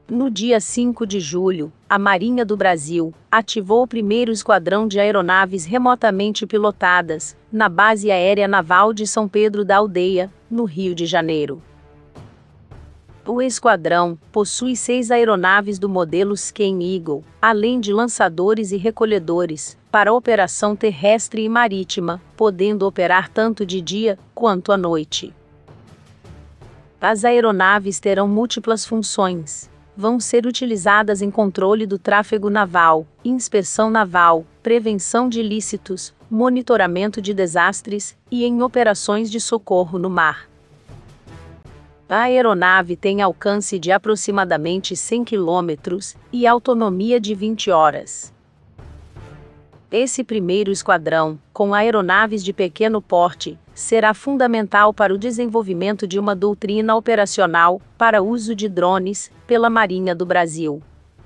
No dia 5 de julho, a Marinha do Brasil ativou o primeiro esquadrão de aeronaves remotamente pilotadas, na Base Aérea Naval de São Pedro da Aldeia, no Rio de Janeiro. O esquadrão possui 6 aeronaves do modelo Sken Eagle, além de lançadores e recolhedores, para operação terrestre e marítima, podendo operar tanto de dia quanto à noite. As aeronaves terão múltiplas funções. Vão ser utilizadas em controle do tráfego naval, inspeção naval, prevenção de ilícitos, monitoramento de desastres e em operações de socorro no mar. A aeronave tem alcance de aproximadamente 100 km e autonomia de 20 horas. Esse primeiro esquadrão, com aeronaves de pequeno porte, será fundamental para o desenvolvimento de uma doutrina operacional para uso de drones pela Marinha do Brasil.